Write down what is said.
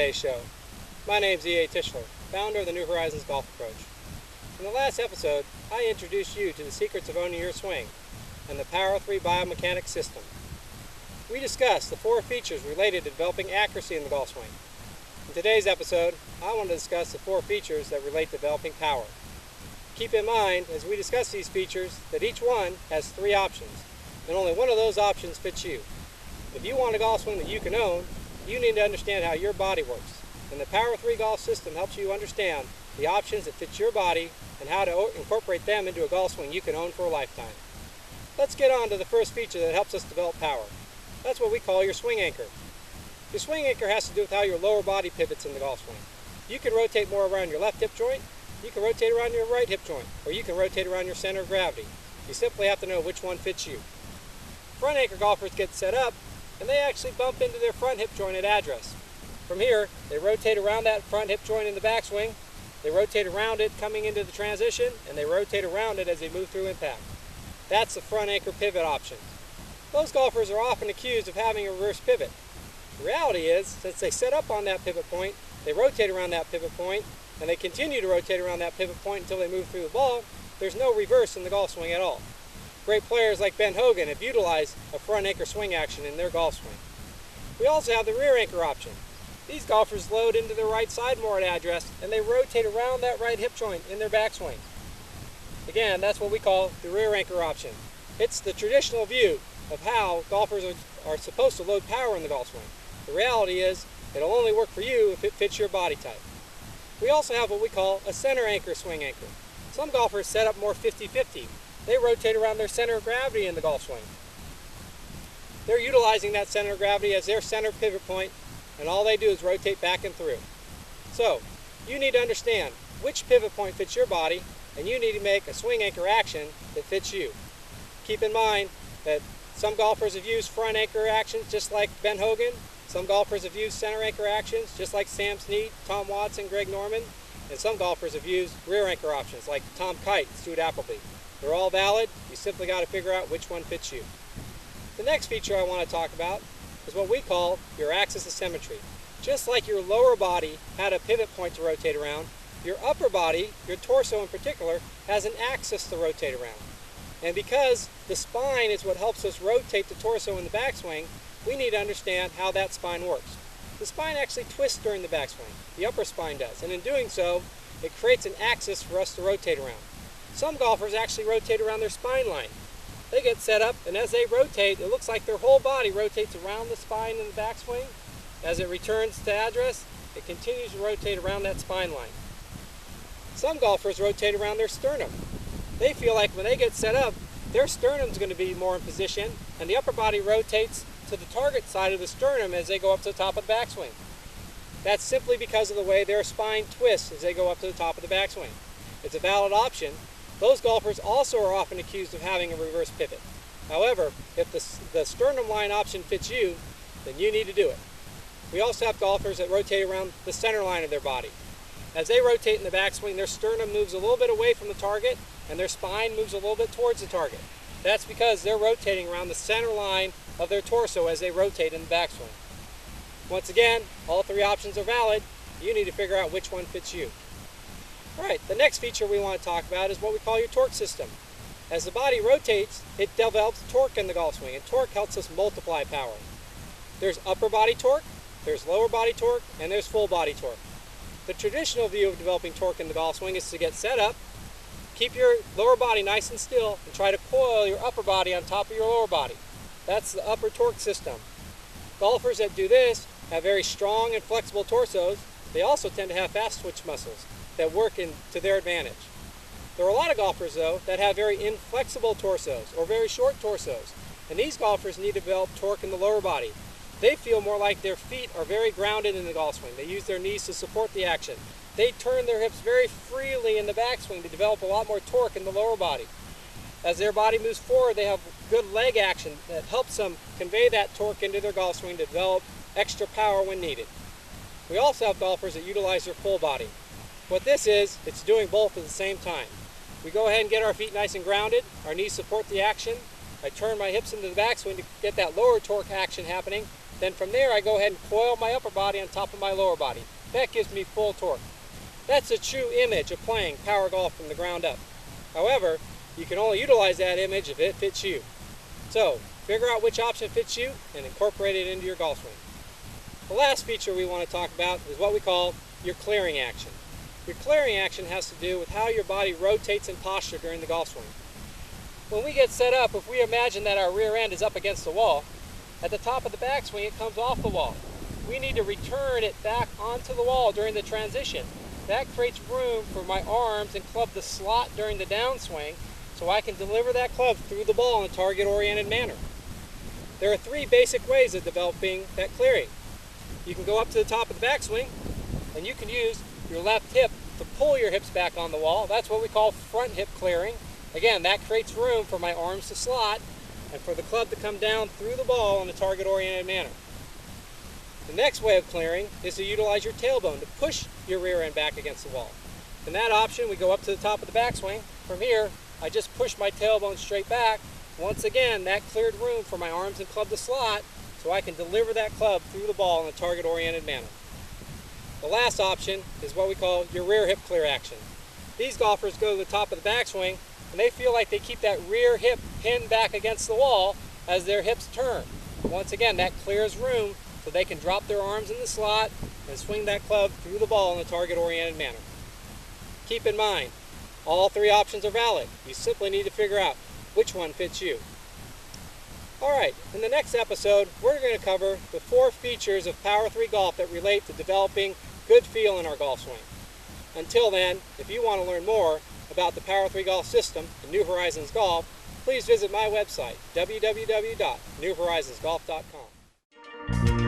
today's show. My name's E.A. Tischler, founder of the New Horizons Golf Approach. In the last episode, I introduced you to the secrets of owning your swing and the Power-0f-3 Biomechanics system. We discussed the 4 features related to developing accuracy in the golf swing. In today's episode, I want to discuss the 4 features that relate to developing power. Keep in mind, as we discuss these features, that each one has 3 options, and only one of those options fits you. If you want a golf swing that you can own, you need to understand how your body works, and the Power-0f-3 golf system helps you understand the options that fit your body and how to incorporate them into a golf swing you can own for a lifetime. Let's get on to the first feature that helps us develop power. That's what we call your swing anchor. Your swing anchor has to do with how your lower body pivots in the golf swing. You can rotate more around your left hip joint, you can rotate around your right hip joint, or you can rotate around your center of gravity. You simply have to know which one fits you. Front anchor golfers get set up, and they actually bump into their front hip joint at address. From here, they rotate around that front hip joint in the backswing, they rotate around it coming into the transition, and they rotate around it as they move through impact. That's the front anchor pivot option. Those golfers are often accused of having a reverse pivot. The reality is, since they set up on that pivot point, they rotate around that pivot point, and they continue to rotate around that pivot point until they move through the ball, there's no reverse in the golf swing at all. Great players like Ben Hogan have utilized a front anchor swing action in their golf swing. We also have the rear anchor option. These golfers load into their right side more at address, and they rotate around that right hip joint in their backswing. Again, that's what we call the rear anchor option. It's the traditional view of how golfers are supposed to load power in the golf swing. The reality is, it'll only work for you if it fits your body type. We also have what we call a center anchor swing anchor. Some golfers set up more 50-50. They rotate around their center of gravity in the golf swing. They're utilizing that center of gravity as their center pivot point, and all they do is rotate back and through. So, you need to understand which pivot point fits your body, and you need to make a swing anchor action that fits you. Keep in mind that some golfers have used front anchor actions just like Ben Hogan. Some golfers have used center anchor actions just like Sam Snead, Tom Watson, Greg Norman. And some golfers have used rear anchor options like Tom Kite and Stuart Appleby. They're all valid. You simply got to figure out which one fits you. The next feature I want to talk about is what we call your axis of symmetry. Just like your lower body had a pivot point to rotate around, your upper body, your torso in particular, has an axis to rotate around. And because the spine is what helps us rotate the torso in the backswing, we need to understand how that spine works. The spine actually twists during the backswing. The upper spine does. And in doing so, it creates an axis for us to rotate around. Some golfers actually rotate around their spine line. They get set up, and as they rotate, it looks like their whole body rotates around the spine in the backswing. As it returns to address, it continues to rotate around that spine line. Some golfers rotate around their sternum. They feel like when they get set up, their sternum is going to be more in position, and the upper body rotates to the target side of the sternum as they go up to the top of the backswing. That's simply because of the way their spine twists as they go up to the top of the backswing. It's a valid option. Those golfers also are often accused of having a reverse pivot. However, if the sternum line option fits you, then you need to do it. We also have golfers that rotate around the center line of their body. As they rotate in the backswing, their sternum moves a little bit away from the target, and their spine moves a little bit towards the target. That's because they're rotating around the center line of their torso as they rotate in the backswing. Once again, all 3 options are valid. You need to figure out which one fits you. Alright, the next feature we want to talk about is what we call your torque system. As the body rotates, it develops torque in the golf swing, and torque helps us multiply power. There's upper body torque, there's lower body torque, and there's full body torque. The traditional view of developing torque in the golf swing is to get set up, keep your lower body nice and still, and try to coil your upper body on top of your lower body. That's the upper torque system. Golfers that do this have very strong and flexible torsos. They also tend to have fast twitch muscles that work to their advantage. There are a lot of golfers, though, that have very inflexible torsos or very short torsos, and these golfers need to develop torque in the lower body. They feel more like their feet are very grounded in the golf swing. They use their knees to support the action. They turn their hips very freely in the backswing to develop a lot more torque in the lower body. As their body moves forward, they have good leg action that helps them convey that torque into their golf swing to develop extra power when needed. We also have golfers that utilize their full body. What this is, it's doing both at the same time. We go ahead and get our feet nice and grounded, our knees support the action. I turn my hips into the backswing to get that lower torque action happening, Then from there I go ahead and coil my upper body on top of my lower body. That gives me full torque. That's a true image of playing power golf from the ground up. However, you can only utilize that image if it fits you. So, figure out which option fits you and incorporate it into your golf swing. The last feature we want to talk about is what we call your clearing action. Your clearing action has to do with how your body rotates in posture during the golf swing. When we get set up, if we imagine that our rear end is up against the wall, at the top of the backswing it comes off the wall. We need to return it back onto the wall during the transition. That creates room for my arms and club to slot during the downswing so I can deliver that club through the ball in a target-oriented manner. There are three basic ways of developing that clearing. You can go up to the top of the backswing and you can use your left hip to pull your hips back on the wall. That's what we call front hip clearing. Again, that creates room for my arms to slot and for the club to come down through the ball in a target-oriented manner. The next way of clearing is to utilize your tailbone to push your rear end back against the wall. In that option, we go up to the top of the backswing. From here, I just push my tailbone straight back. Once again, that cleared room for my arms and club to slot so I can deliver that club through the ball in a target-oriented manner. The last option is what we call your rear hip clear action. These golfers go to the top of the backswing and they feel like they keep that rear hip pinned back against the wall as their hips turn. Once again, that clears room so they can drop their arms in the slot and swing that club through the ball in a target-oriented manner. Keep in mind, all three options are valid. You simply need to figure out which one fits you. Alright, in the next episode, we're going to cover the 4 features of Power-0f-3 golf that relate to developing good feel in our golf swing. Until then, if you want to learn more about the Power-0f-3 golf system and New Horizons Golf, please visit my website, www.newhorizonsgolf.com.